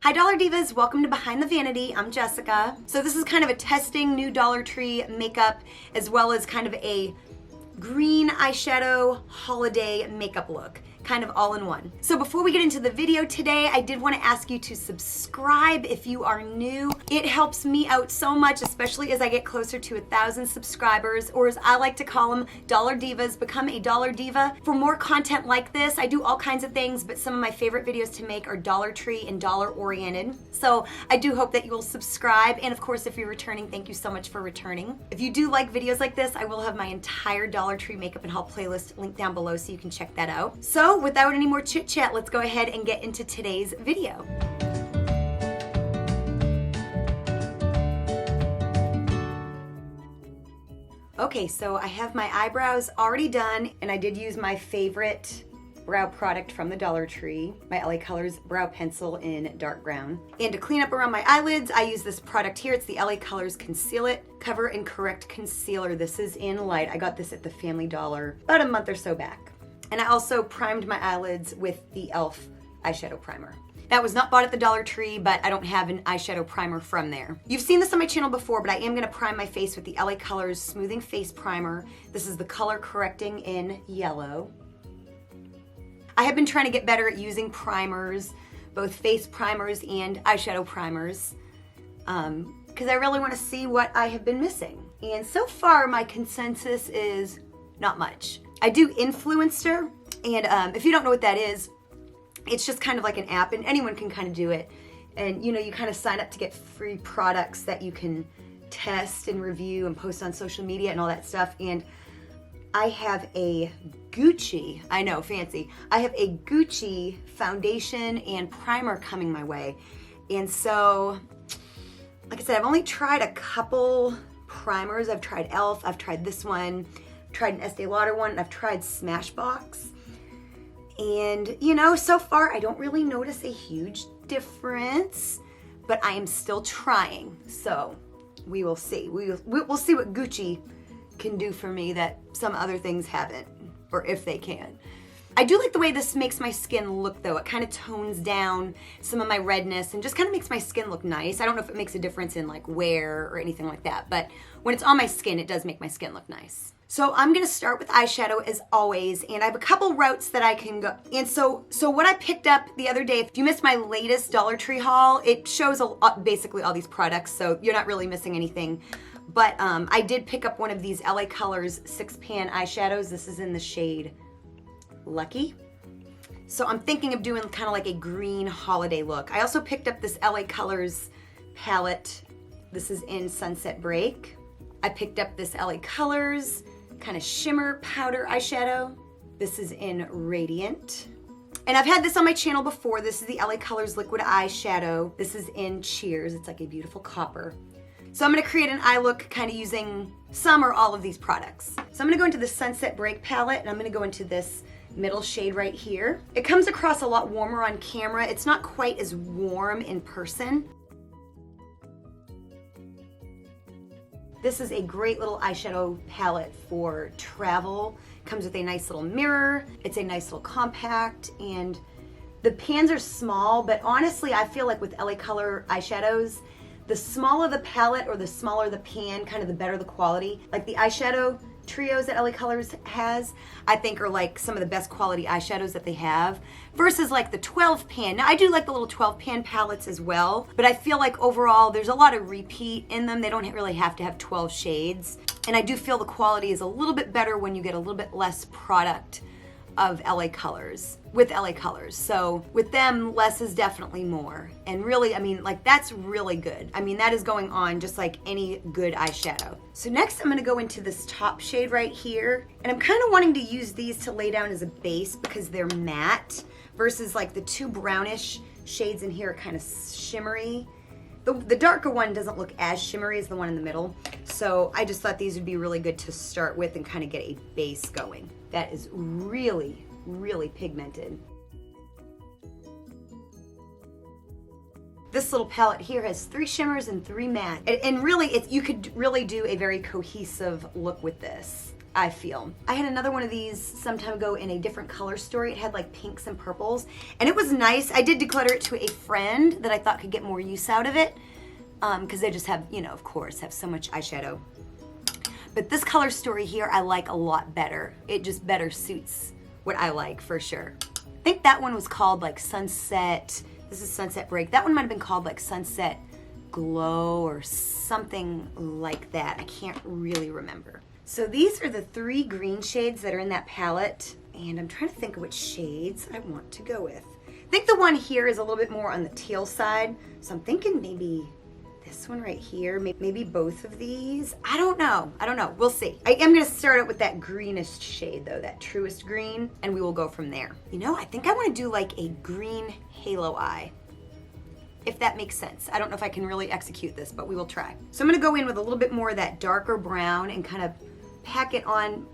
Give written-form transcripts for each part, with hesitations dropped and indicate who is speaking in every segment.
Speaker 1: Hi Dollar Divas, welcome to Behind the Vanity. I'm Jessica. So this is kind of a testing new Dollar Tree makeup as well as kind of a green eyeshadow holiday makeup look, kind of all in one. So before we get into the video today, I did want to ask you to subscribe if you are new. It helps me out so much, especially as I get closer to 1,000 subscribers, or as I like to call them, Dollar Divas. Become a Dollar Diva. For more content like this, I do all kinds of things, but some of my favorite videos to make are Dollar Tree and dollar oriented. So I do hope that you will subscribe, and of course if you're returning, thank you so much for returning. If you do like videos like this, I will have my entire Dollar Tree makeup and haul playlist linked down below so you can check that out. So without any more chit chat, let's go ahead and get into today's video. Okay, so I have my eyebrows already done, and I did use my favorite brow product from the Dollar Tree, my LA Colors brow pencil in dark brown. And to clean up around my eyelids, I use this product here. It's the LA Colors Conceal It Cover and Correct Concealer. This is in light. I got this at the Family Dollar about a month or so back. And I also primed my eyelids with the e.l.f. eyeshadow primer. That was not bought at the Dollar Tree, but I don't have an eyeshadow primer from there. You've seen this on my channel before, but I am gonna prime my face with the LA Colors Smoothing Face Primer. This is the color correcting in yellow. I have been trying to get better at using primers, both face primers and eyeshadow primers, because I really wanna see what I have been missing. And so far, my consensus is not much. I do Influencer, and if you don't know what that is, it's just kind of like an app, and anyone can kind of do it. And you kind of sign up to get free products that you can test and review and post on social media and all that stuff. And I have a Gucci, I know, fancy. I have a Gucci foundation and primer coming my way. And so, like I said, I've only tried a couple primers. I've tried e.l.f., I've tried this one, tried an Estee Lauder one, and I've tried Smashbox. And so far I don't really notice a huge difference, but I am still trying. So we will see. We'll see what Gucci can do for me that some other things haven't, or if they can. I do like the way this makes my skin look though. It kind of tones down some of my redness and just kind of makes my skin look nice. I don't know if it makes a difference in like wear or anything like that, but when it's on my skin, it does make my skin look nice. So I'm gonna start with eyeshadow as always, and I have a couple routes that I can go. And so what I picked up the other day, if you missed my latest Dollar Tree haul, it shows basically all these products, so you're not really missing anything. But I did pick up one of these LA Colors 6-pan eyeshadows. This is in the shade Lucky. So I'm thinking of doing kind of like a green holiday look. I also picked up this LA Colors palette. This is in Sunset Break. I picked up this LA Colors kind of shimmer powder eyeshadow. This is in Radiant. And I've had this on my channel before. This is the LA Colors liquid eyeshadow. This is in Cheers. It's like a beautiful copper. So I'm gonna create an eye look kind of using some or all of these products. So I'm gonna go into the Sunset Break palette, and I'm gonna go into this middle shade right here. It comes across a lot warmer on camera. It's not quite as warm in person. This is a great little eyeshadow palette for travel. Comes with a nice little mirror. It's a nice little compact, and the pans are small, but honestly, I feel like with LA Color eyeshadows, the smaller the palette or the smaller the pan, kind of the better the quality. Like the eyeshadow trios that LA Colors has, I think are like some of the best quality eyeshadows that they have, versus like the 12 pan. Now I do like the little 12 pan palettes as well, but I feel like overall there's a lot of repeat in them. They don't really have to have 12 shades. And I do feel the quality is a little bit better when you get a little bit less product of LA Colors, with LA Colors. So with them, less is definitely more. And really, I mean, like that's really good. I mean, that is going on just like any good eyeshadow. So next I'm gonna go into this top shade right here. And I'm kind of wanting to use these to lay down as a base because they're matte versus like the two brownish shades in here are kind of shimmery. The darker one doesn't look as shimmery as the one in the middle. So I just thought these would be really good to start with and kind of get a base going. That is really, really pigmented. This little palette here has 3 shimmers and 3 matte. And really, you could really do a very cohesive look with this. I feel. I had another one of these some time ago in a different color story. It had like pinks and purples, and it was nice. I did declutter it to a friend that I thought could get more use out of it, because they just have, you know, of course, have so much eyeshadow. But this color story here I like a lot better. It just better suits what I like, for sure. I think that one was called like Sunset, this is Sunset Break. That one might have been called like Sunset Glow or something like that. I can't really remember. So these are the 3 green shades that are in that palette, and I'm trying to think of which shades I want to go with. I think the one here is a little bit more on the teal side, so I'm thinking maybe this one right here, maybe both of these. I don't know, we'll see. I am gonna start out with that greenest shade though, that truest green, and we will go from there. You know, I think I wanna do like a green halo eye, if that makes sense. I don't know if I can really execute this, but we will try. So I'm gonna go in with a little bit more of that darker brown and kind of pack it on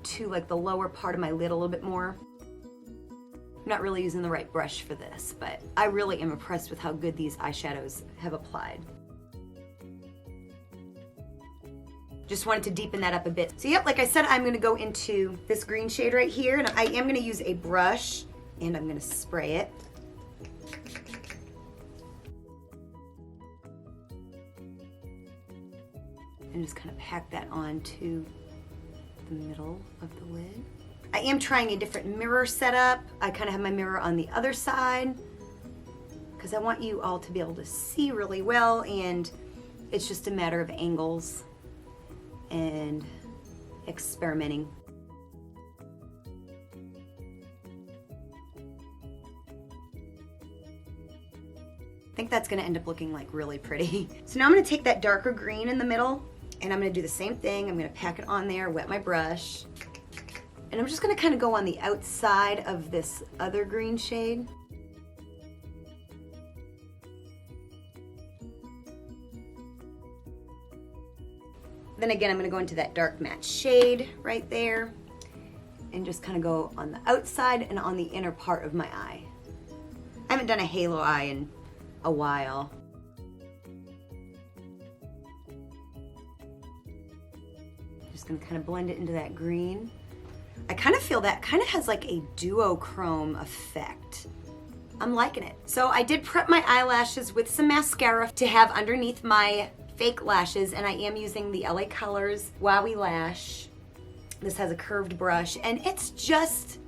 Speaker 1: to like the lower part of my lid a little bit more. I'm not really using the right brush for this, but I really am impressed with how good these eyeshadows have applied. Just wanted to deepen that up a bit. So yep, like I said, I'm gonna go into this green shade right here, and I am gonna use a brush, and I'm gonna spray it. And just kind of pack that onto the middle of the lid. I am trying a different mirror setup. I kind of have my mirror on the other side because I want you all to be able to see really well, and it's just a matter of angles and experimenting. I think that's gonna end up looking like really pretty. So now I'm gonna take that darker green in the middle, and I'm gonna do the same thing. I'm gonna pack it on there, wet my brush, and I'm just gonna kind of go on the outside of this other green shade. Then again, I'm gonna go into that dark matte shade right there and just kind of go on the outside and on the inner part of my eye. I haven't done a halo eye in a while. Just gonna kind of blend it into that green. I kind of feel that kind of has like a duochrome effect. I'm liking it. So I did prep my eyelashes with some mascara to have underneath my fake lashes, and I am using the LA Colors Wowie Lash. This has a curved brush, and it's just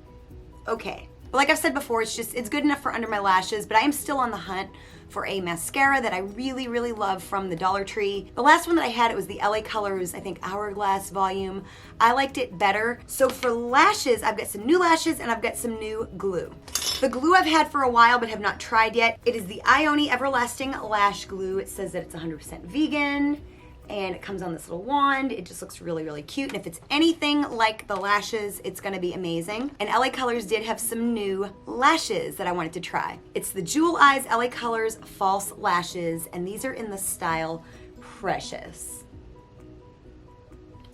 Speaker 1: okay. But like I've said before, it's good enough for under my lashes, but I am still on the hunt for a mascara that I really, really love from the Dollar Tree. The last one that I had, it was the LA Colors, I think Hourglass Volume. I liked it better. So for lashes, I've got some new lashes and I've got some new glue. The glue I've had for a while but have not tried yet. It is the Ioni Everlasting Lash Glue. It says that it's 100% vegan, and it comes on this little wand. It just looks really, really cute. And if it's anything like the lashes, it's gonna be amazing. And LA Colors did have some new lashes that I wanted to try. It's the Jewel Eyes LA Colors False Lashes, and these are in the style Precious.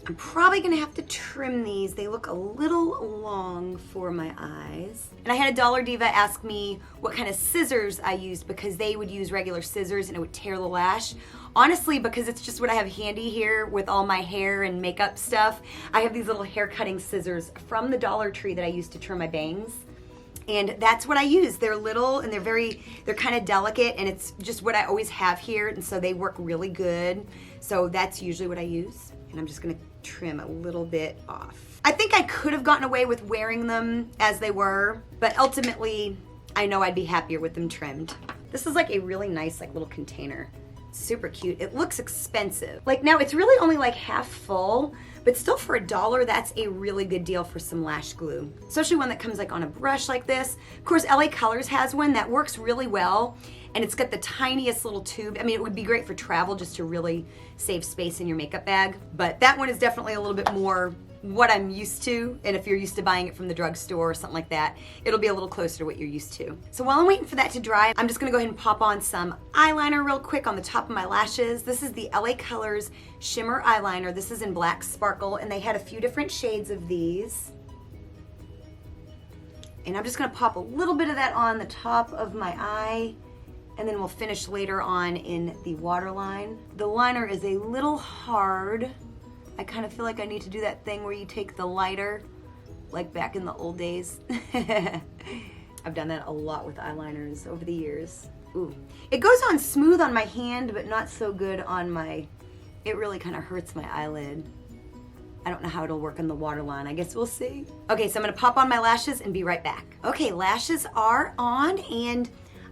Speaker 1: I'm probably gonna have to trim these. They look a little long for my eyes. And I had a Dollar Diva ask me what kind of scissors I used, because they would use regular scissors and it would tear the lash. Honestly, because it's just what I have handy here with all my hair and makeup stuff, I have these little hair cutting scissors from the Dollar Tree that I use to trim my bangs. And that's what I use. They're little and they're kind of delicate, and it's just what I always have here, and so they work really good. So that's usually what I use. And I'm just gonna trim a little bit off. I think I could have gotten away with wearing them as they were, but ultimately I know I'd be happier with them trimmed. This is like a really nice like little container. Super cute. It looks expensive. Like now it's really only like half full, but still for $1, that's a really good deal for some lash glue. Especially one that comes like on a brush like this. Of course, LA Colors has one that works really well, and it's got the tiniest little tube. I mean, it would be great for travel just to really save space in your makeup bag, but that one is definitely a little bit more what I'm used to, and if you're used to buying it from the drugstore or something like that, it'll be a little closer to what you're used to. So while I'm waiting for that to dry, I'm just gonna go ahead and pop on some eyeliner real quick on the top of my lashes. This is the LA Colors Shimmer Eyeliner. This is in Black Sparkle, and they had a few different shades of these. And I'm just gonna pop a little bit of that on the top of my eye, and then we'll finish later on in the waterline. The liner is a little hard I kind of feel like I need to do that thing where you take the lighter, like back in the old days. I've done that a lot with eyeliners over the years. Ooh. It goes on smooth on my hand, but not so good on my, it really kind of hurts my eyelid. I don't know how it'll work on the waterline. I guess we'll see. Okay, so I'm gonna pop on my lashes and be right back. Okay, lashes are on and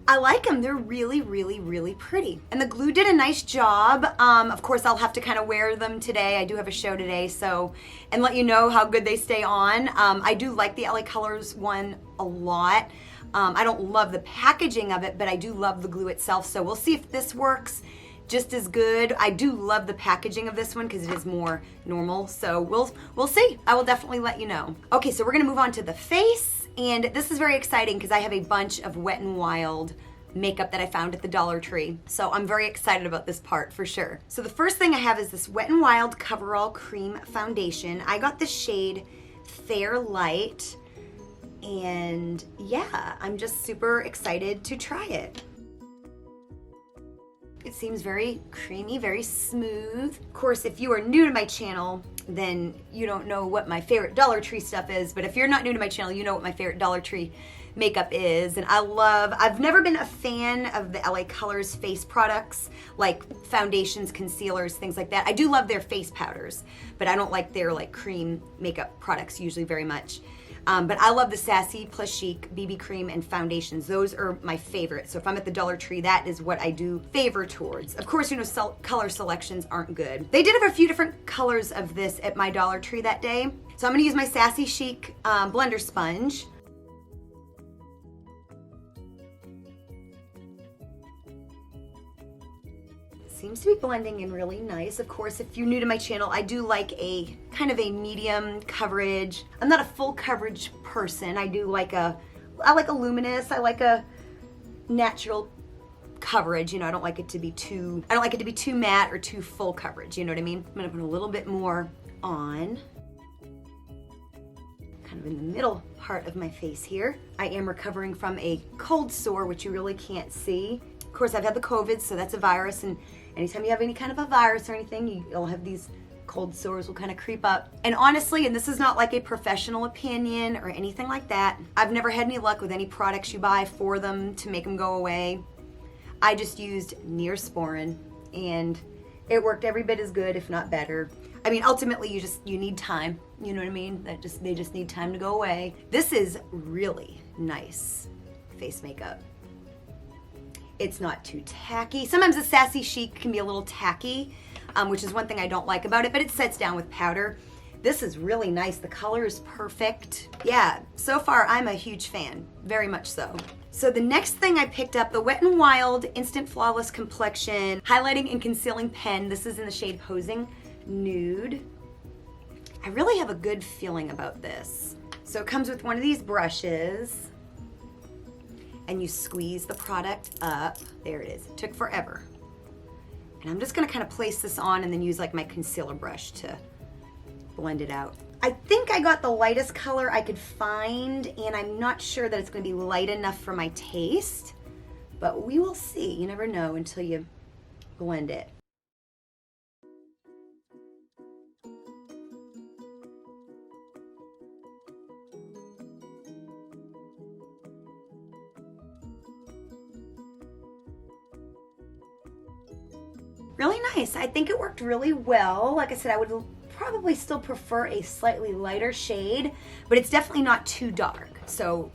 Speaker 1: I like them. They're really, really, really pretty. And the glue did a nice job. Of course, I'll have to kind of wear them today. I do have a show today, so, and let you know how good they stay on. I do like the LA Colors one a lot. I don't love the packaging of it, but I do love the glue itself. So we'll see if this works just as good. I do love the packaging of this one because it is more normal. So we'll see. I will definitely let you know. Okay, so we're gonna move on to the face. And this is very exciting because I have a bunch of Wet n Wild makeup that I found at the Dollar Tree. So I'm very excited about this part for sure. So the first thing I have is this Wet n Wild Coverall Cream Foundation. I got the shade Fair Light. And yeah, I'm just super excited to try it. It seems very creamy, very smooth. Of course, if you are new to my channel, then you don't know what my favorite Dollar Tree stuff is. But if you're not new to my channel, you know what my favorite Dollar Tree makeup is. And I've never been a fan of the LA Colors face products, like foundations, concealers, things like that. I do love their face powders, but I don't like their like cream makeup products usually very much. But I love the Sassy Plus Chic BB cream and foundations. Those are my favorite. So if I'm at the Dollar Tree, that is what I do favor towards. Of course, you know, color selections aren't good. They did have a few different colors of this at my Dollar Tree that day. So I'm gonna use my Sassy Chic blender sponge. Seems to be blending in really nice. Of course, if you're new to my channel, I do like a kind of a medium coverage. I'm not a full coverage person. I like a luminous, I like a natural coverage. You know, I don't like it to be too matte or too full coverage. You know what I mean? I'm gonna put a little bit more on, kind of in the middle part of my face here. I am recovering from a cold sore, which you really can't see. Of course, I've had the COVID, so that's a virus, and anytime you have any kind of a virus or anything, you'll have these cold sores will kind of creep up. And honestly, and this is not like a professional opinion or anything like that, I've never had any luck with any products you buy for them to make them go away. I just used Neosporin and it worked every bit as good, if not better. I mean, ultimately you need time, you know what I mean? They just need time to go away. This is really nice face makeup. It's not too tacky. Sometimes the Sassy Chic can be a little tacky, which is one thing I don't like about it, but it sets down with powder. This is really nice. The color is perfect. Yeah, so far I'm a huge fan, very much so. So the next thing I picked up, the Wet n Wild Instant Flawless Complexion Highlighting and Concealing Pen. This is in the shade Posing Nude. I really have a good feeling about this. So it comes with one of these brushes, and you squeeze the product up. There it is. It took forever. And I'm just gonna kind of place this on and then use like my concealer brush to blend it out. I think I got the lightest color I could find, and I'm not sure that it's gonna be light enough for my taste, but we will see. You never know until you blend it. Really nice. I think it worked really well. Like I said, I would probably still prefer a slightly lighter shade, but it's definitely not too dark. So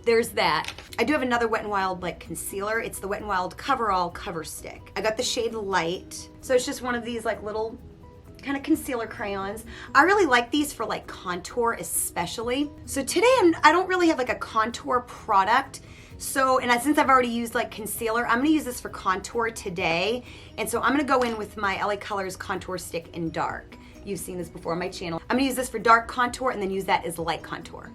Speaker 1: there's that. I do have another Wet n Wild like concealer. It's the Wet n Wild Coverall Cover Stick. I got the shade Light. So it's just one of these like little kind of concealer crayons. I really like these for like contour especially. So today I don't really have like a contour product. So, and since I've already used like concealer, I'm gonna use this for contour today. And so I'm gonna go in with my LA Colors Contour Stick in dark. You've seen this before on my channel. I'm gonna use this for dark contour and then use that as light contour.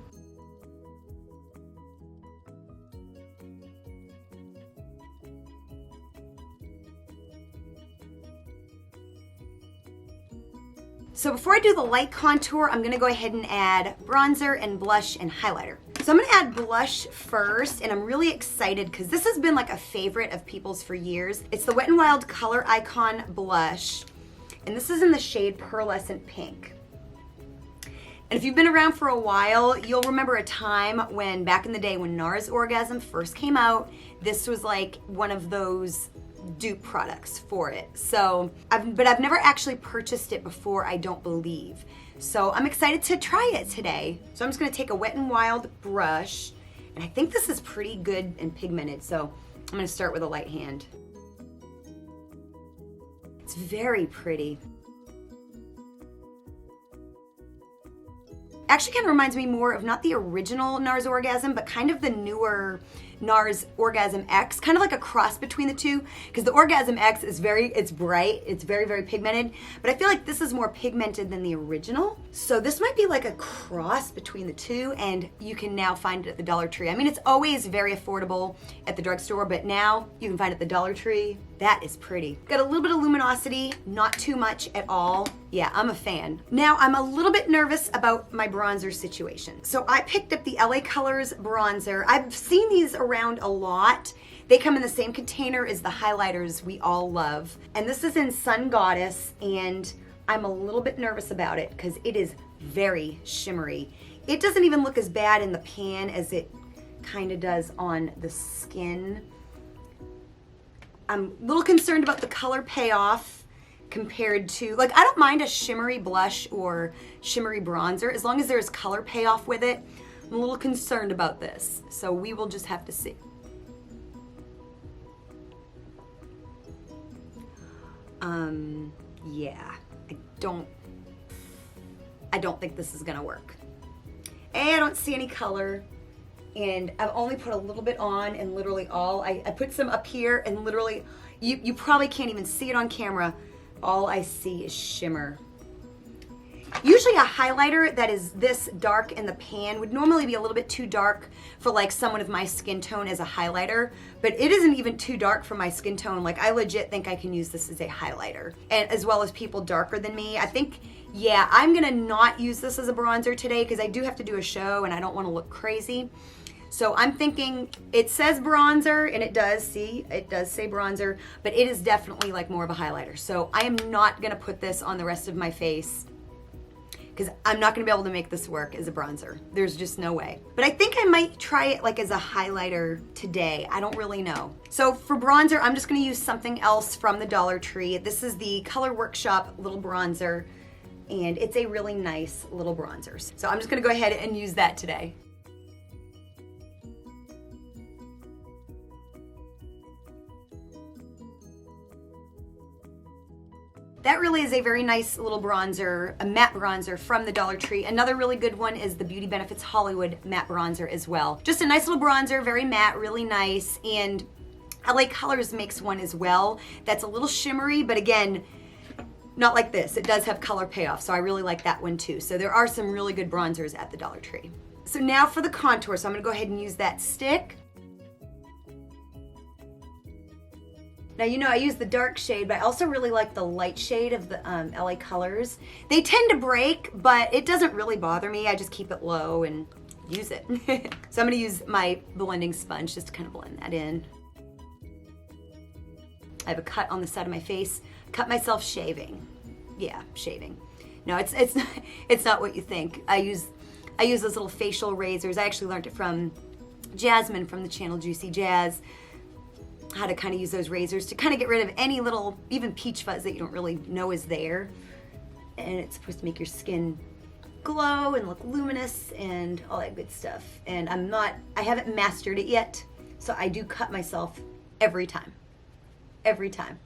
Speaker 1: So before I do the light contour, I'm gonna go ahead and add bronzer and blush and highlighter. So I'm gonna add blush first, and I'm really excited because this has been like a favorite of people's for years. It's the Wet n Wild Color Icon Blush. And this is in the shade Pearlescent Pink. And if you've been around for a while, you'll remember a time when, back in the day when Nars Orgasm first came out, this was like one of those dupe products for it. So, but I've never actually purchased it before, I don't believe. So I'm excited to try it today. So I'm just gonna take a Wet n Wild brush, and I think this is pretty good and pigmented, so I'm gonna start with a light hand. It's very pretty. Actually kind of reminds me more of not the original Nars Orgasm, but kind of the newer Nars Orgasm X, kind of like a cross between the two, because the Orgasm X is it's bright, it's very, very pigmented, but I feel like this is more pigmented than the original. So this might be like a cross between the two, and you can now find it at the Dollar Tree. I mean, it's always very affordable at the drugstore, but now you can find it at the Dollar Tree. That is pretty. Got a little bit of luminosity, not too much at all. Yeah, I'm a fan. Now, I'm a little bit nervous about my bronzer situation. So I picked up the LA Colors bronzer. I've seen these around a lot. They come in the same container as the highlighters we all love. And this is in Sun Goddess, and I'm a little bit nervous about it because it is very shimmery. It doesn't even look as bad in the pan as it kind of does on the skin. I'm a little concerned about the color payoff compared to, like, I don't mind a shimmery blush or shimmery bronzer as long as there's color payoff with it. I'm a little concerned about this, so we will just have to see. Yeah, I don't think this is gonna work. I don't see any color, and I've only put a little bit on, and literally I put some up here, and literally, you probably can't even see it on camera. All I see is shimmer. Usually a highlighter that is this dark in the pan would normally be a little bit too dark for like someone of my skin tone as a highlighter, but it isn't even too dark for my skin tone. Like, I legit think I can use this as a highlighter, and as well as people darker than me. I think, yeah, I'm gonna not use this as a bronzer today because I do have to do a show and I don't wanna look crazy. So I'm thinking, it says bronzer, and it does, see, it does say bronzer, but it is definitely like more of a highlighter. So I am not gonna put this on the rest of my face because I'm not gonna be able to make this work as a bronzer. There's just no way. But I think I might try it like as a highlighter today. I don't really know. So for bronzer, I'm just gonna use something else from the Dollar Tree. This is the Color Workshop little bronzer, and it's a really nice little bronzer. So I'm just gonna go ahead and use that today. That really is a very nice little bronzer, a matte bronzer from the Dollar Tree. Another really good one is the Beauty Benefits Hollywood matte bronzer as well. Just a nice little bronzer, very matte, really nice. And LA Colors makes one as well that's a little shimmery, but again, not like this. It does have color payoff, so I really like that one too. So there are some really good bronzers at the Dollar Tree. So now for the contour. So I'm gonna go ahead and use that stick. Now, you know, I use the dark shade, but I also really like the light shade of the LA Colors. They tend to break, but it doesn't really bother me. I just keep it low and use it. So I'm gonna use my blending sponge just to kind of blend that in. I have a cut on the side of my face. Cut myself shaving. Yeah, shaving. No, it's not what you think. I use those little facial razors. I actually learned it from Jasmine from the channel Juicy Jazz. How to kind of use those razors to kind of get rid of any little, even peach fuzz that you don't really know is there. And it's supposed to make your skin glow and look luminous and all that good stuff. And I haven't mastered it yet, so I do cut myself every time. Every time.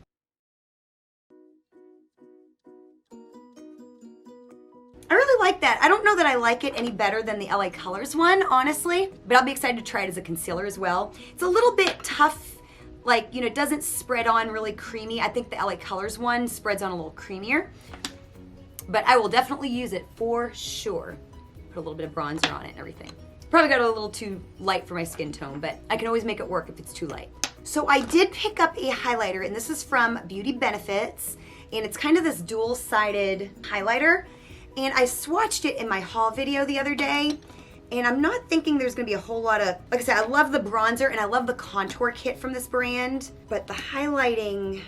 Speaker 1: I really like that. I don't know that I like it any better than the LA Colors one, honestly, but I'll be excited to try it as a concealer as well. It's a little bit tough. Like, you know, it doesn't spread on really creamy. I think the LA Colors one spreads on a little creamier, but I will definitely use it for sure. Put a little bit of bronzer on it and everything. Probably got a little too light for my skin tone, but I can always make it work if it's too light. So I did pick up a highlighter, and this is from Beauty Benefits, and it's kind of this dual-sided highlighter, and I swatched it in my haul video the other day. And I'm not thinking there's gonna be a whole lot of, like I said, I love the bronzer and I love the contour kit from this brand, but the highlighting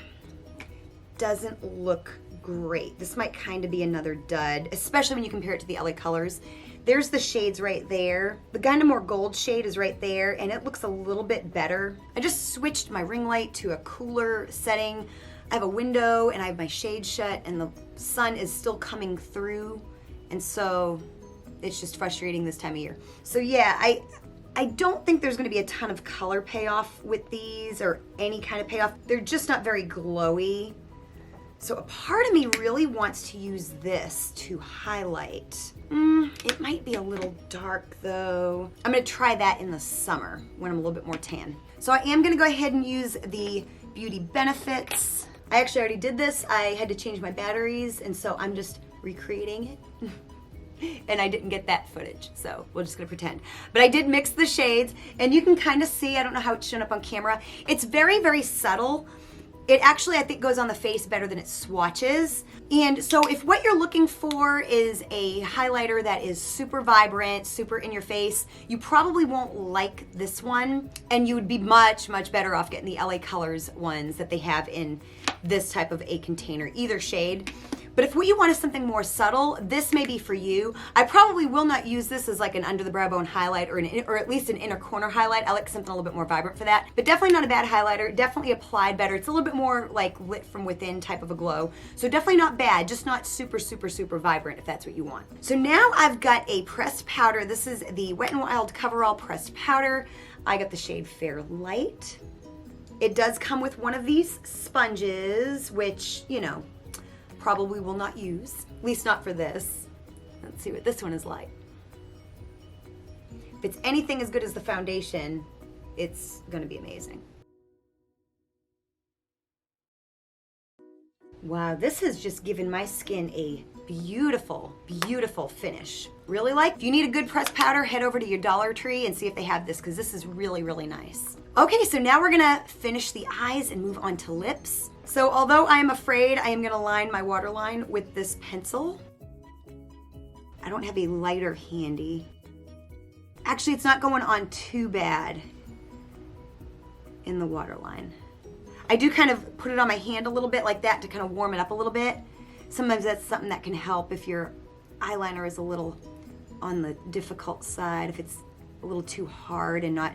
Speaker 1: doesn't look great. This might kind of be another dud, especially when you compare it to the LA Colors. There's the shades right there. The kind of more gold shade is right there, and it looks a little bit better. I just switched my ring light to a cooler setting. I have a window and I have my shade shut, and the sun is still coming through, and so it's just frustrating this time of year. So yeah, I don't think there's gonna be a ton of color payoff with these, or any kind of payoff. They're just not very glowy. So a part of me really wants to use this to highlight. It might be a little dark though. I'm gonna try that in the summer when I'm a little bit more tan. So I am gonna go ahead and use the Beauty Benefits. I actually already did this. I had to change my batteries, and so I'm just recreating it. And I didn't get that footage, so we're just gonna pretend. But I did mix the shades, and you can kind of see, I don't know how it's shown up on camera. It's very, very subtle. It actually, I think, goes on the face better than it swatches. And so if what you're looking for is a highlighter that is super vibrant, super in your face, you probably won't like this one, and you would be much, much better off getting the LA Colors ones that they have in this type of a container, either shade. But if what you want is something more subtle, this may be for you. I probably will not use this as like an under the brow bone highlight, or at least an inner corner highlight. I like something a little bit more vibrant for that. But definitely not a bad highlighter. Definitely applied better. It's a little bit more like lit from within type of a glow. So definitely not bad, just not super, super, super vibrant if that's what you want. So now I've got a pressed powder. This is the Wet n Wild Coverall pressed powder. I got the shade Fair Light. It does come with one of these sponges, which, you know, probably will not use, at least not for this. Let's see what this one is like. If it's anything as good as the foundation, it's gonna be amazing. Wow, this has just given my skin a beautiful, beautiful finish. Really like. If you need a good pressed powder, head over to your Dollar Tree and see if they have this, because this is really, really nice. Okay, so now we're gonna finish the eyes and move on to lips. So although I am afraid, I am gonna line my waterline with this pencil. I don't have a lighter handy. Actually, it's not going on too bad in the waterline. I do kind of put it on my hand a little bit like that to kind of warm it up a little bit. Sometimes that's something that can help if your eyeliner is a little on the difficult side, if it's a little too hard and not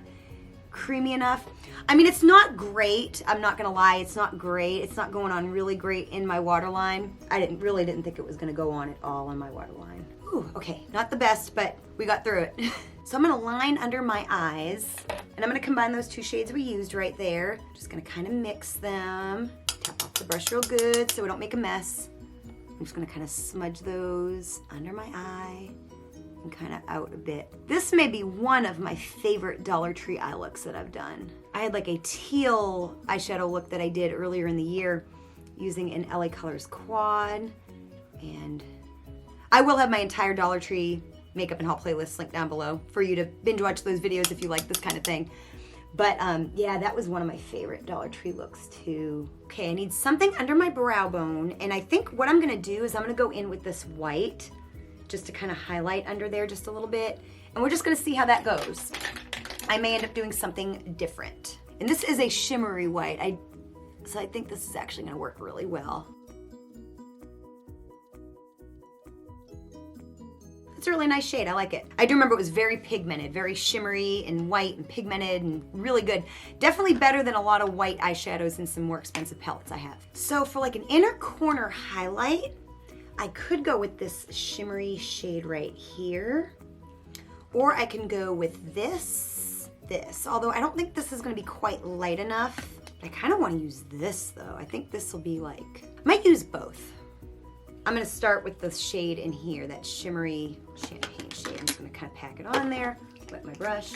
Speaker 1: creamy enough. I mean, it's not great. I'm not gonna lie, it's not great. It's not going on really great in my waterline. I really didn't think it was gonna go on at all on my waterline. Ooh, okay, not the best, but we got through it. So I'm gonna line under my eyes, and I'm gonna combine those two shades we used right there. Just gonna kind of mix them. Tap off the brush real good so we don't make a mess. I'm just gonna kind of smudge those under my eye and kind of out a bit. This may be one of my favorite Dollar Tree eye looks that I've done. I had like a teal eyeshadow look that I did earlier in the year using an LA Colors quad, and I will have my entire Dollar Tree makeup and haul playlist linked down below for you to binge watch those videos if you like this kind of thing. But yeah, that was one of my favorite Dollar Tree looks too. Okay, I need something under my brow bone, and I think what I'm gonna do is I'm gonna go in with this white just to kind of highlight under there just a little bit, and we're just gonna see how that goes. I may end up doing something different. And this is a shimmery white, so I think this is actually gonna work really well. It's a really nice shade, I like it. I do remember it was very pigmented, very shimmery and white and pigmented and really good. Definitely better than a lot of white eyeshadows and some more expensive palettes I have. So for like an inner corner highlight, I could go with this shimmery shade right here, or I can go with this, although I don't think this is gonna be quite light enough. I kind of want to use this though. I think this will be like, I might use both. I'm gonna start with the shade in here, that shimmery champagne shade. I'm just gonna kind of pack it on there, wet my brush.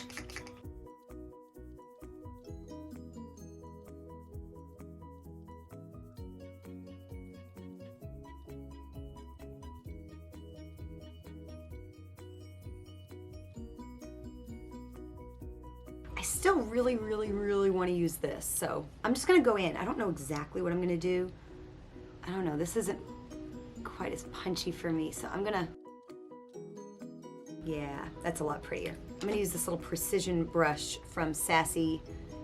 Speaker 1: I still really, really, really want to use this, so I'm just gonna go in. I don't know exactly what I'm gonna do. I don't know, this isn't quite as punchy for me, so I'm gonna, yeah, that's a lot prettier. I'm gonna use this little precision brush from Sassy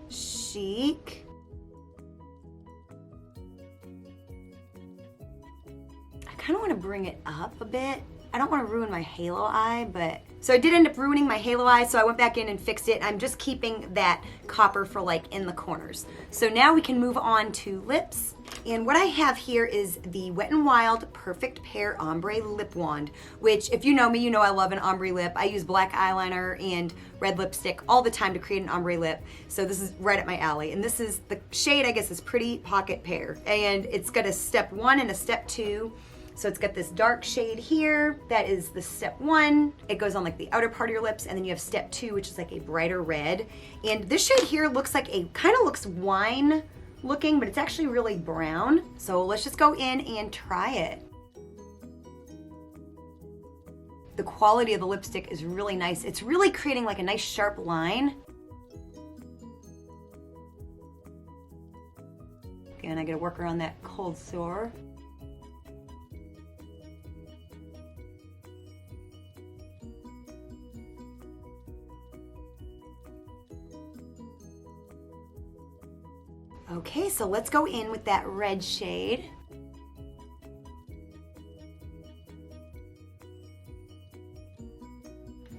Speaker 1: Chic. I kind of want to bring it up a bit. I don't want to ruin my halo eye, but so I did end up ruining my halo eye, so I went back in and fixed it. I'm just keeping that copper for like in the corners. So now we can move on to lips. And what I have here is the Wet n Wild Perfect Pair Ombre Lip Wand, which if you know me, you know I love an ombre lip. I use black eyeliner and red lipstick all the time to create an ombre lip. So this is right up my alley. And this is the shade, I guess, is Pretty Pocket Pear. And it's got a step 1 and a step 2. So it's got this dark shade here, that is the step 1. It goes on like the outer part of your lips, and then you have step 2, which is like a brighter red. And this shade here looks like kind of looks wine looking, but it's actually really brown. So let's just go in and try it. The quality of the lipstick is really nice. It's really creating like a nice sharp line. Again, I gotta work around that cold sore. Okay, so let's go in with that red shade.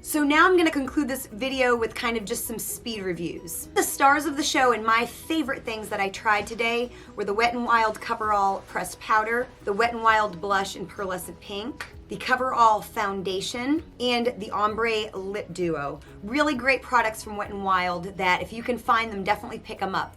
Speaker 1: So now I'm gonna conclude this video with kind of just some speed reviews. The stars of the show and my favorite things that I tried today were the Wet n Wild Coverall Pressed Powder, the Wet n Wild Blush in Pearlescent Pink, the Coverall Foundation, and the Ombre Lip Duo. Really great products from Wet n Wild that if you can find them, definitely pick them up.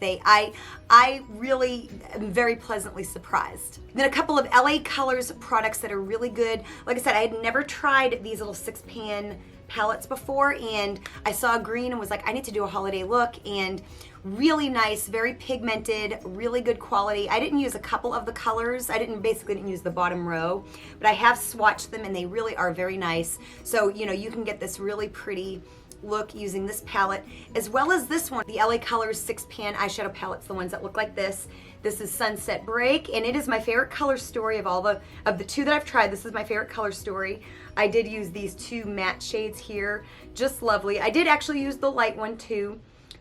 Speaker 1: I really am very pleasantly surprised. Then a couple of LA Colors products that are really good. Like I said, I had never tried these little 6-pan palettes before, and I saw green and was like, I need to do a holiday look, and really nice, very pigmented, really good quality. I didn't use a couple of the colors. I basically didn't use the bottom row, but I have swatched them and they really are very nice. So, you know, you can get this really pretty look using this palette, as well as this one, the LA Colors 6-pan eyeshadow palettes, the ones that look like this. This is Sunset Break, and it is my favorite color story of the two that I've tried. This is my favorite color story. I did use these 2 matte shades here, just lovely. I did actually use the light one too,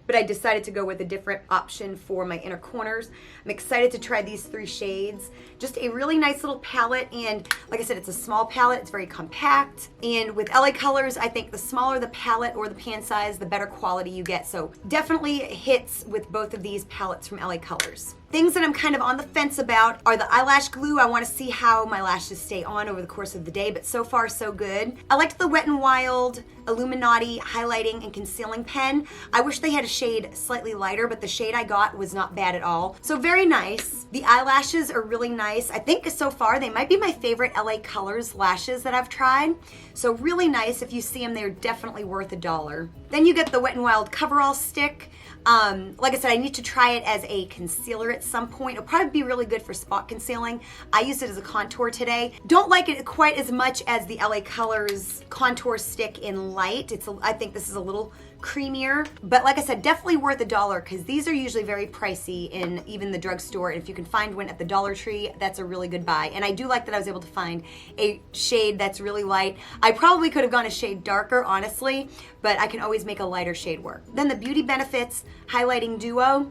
Speaker 1: but I decided to go with a different option for my inner corners. I'm excited to try these 3 shades. Just a really nice little palette, and like I said, it's a small palette, it's very compact, and with LA Colors, I think the smaller the palette or the pan size, the better quality you get. So definitely hits with both of these palettes from LA Colors. Things that I'm kind of on the fence about are the eyelash glue. I want to see how my lashes stay on over the course of the day, but so far so good. I liked the Wet n Wild Illuminati highlighting and concealing pen. I wish they had a shade slightly lighter, but the shade I got was not bad at all. So very nice. The eyelashes are really nice. I think so far they might be my favorite LA Colors lashes that I've tried. So really nice. If you see them, they're definitely worth $1. Then you get the Wet n Wild Coverall stick. Like I said, I need to try it as a concealer at some point. It'll probably be really good for spot concealing. I used it as a contour today. Don't like it quite as much as the LA Colors contour stick in light. I think this is a little creamier, but like I said, definitely worth $1 because these are usually very pricey in even the drugstore. And if you can find one at the Dollar Tree, that's a really good buy. And I do like that I was able to find a shade that's really light. I probably could have gone a shade darker, honestly, but I can always make a lighter shade work. Then the Beauty Benefits Highlighting Duo.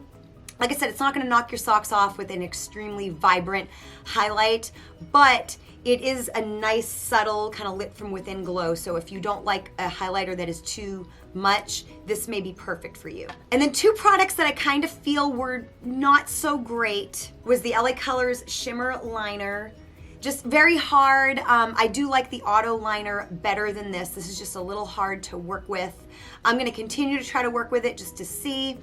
Speaker 1: Like I said, it's not going to knock your socks off with an extremely vibrant highlight, but it is a nice, subtle, kind of lit from within glow. So if you don't like a highlighter that is too much, this may be perfect for you. And then 2 products that I kind of feel were not so great was the LA Colors Shimmer Liner. Just very hard. I do like the auto liner better than this. This is just a little hard to work with. I'm going to continue to try to work with it just to see.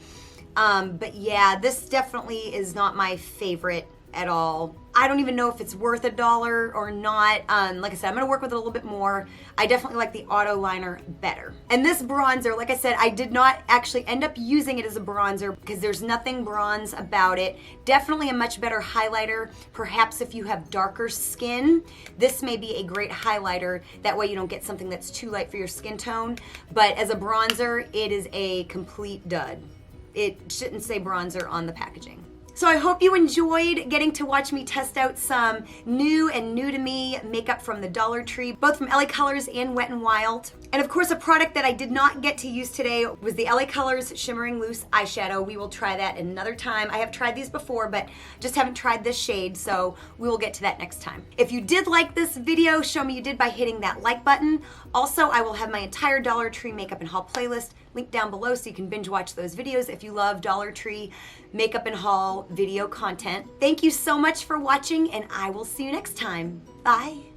Speaker 1: But yeah, this definitely is not my favorite at all. I don't even know if it's worth $1 or not. Like I said, I'm gonna work with it a little bit more. I definitely like the auto liner better. And this bronzer, like I said, I did not actually end up using it as a bronzer because there's nothing bronze about it. Definitely a much better highlighter. Perhaps if you have darker skin, this may be a great highlighter. That way you don't get something that's too light for your skin tone. But as a bronzer, it is a complete dud. It shouldn't say bronzer on the packaging. So I hope you enjoyed getting to watch me test out some new and new to me makeup from the Dollar Tree, both from LA Colors and Wet n Wild. And of course, a product that I did not get to use today was the LA Colors Shimmering Loose Eyeshadow. We will try that another time. I have tried these before, but just haven't tried this shade, so we will get to that next time. If you did like this video, show me you did by hitting that like button. Also, I will have my entire Dollar Tree makeup and haul playlist linked down below so you can binge watch those videos if you love Dollar Tree makeup and haul video content. Thank you so much for watching, and I will see you next time. Bye.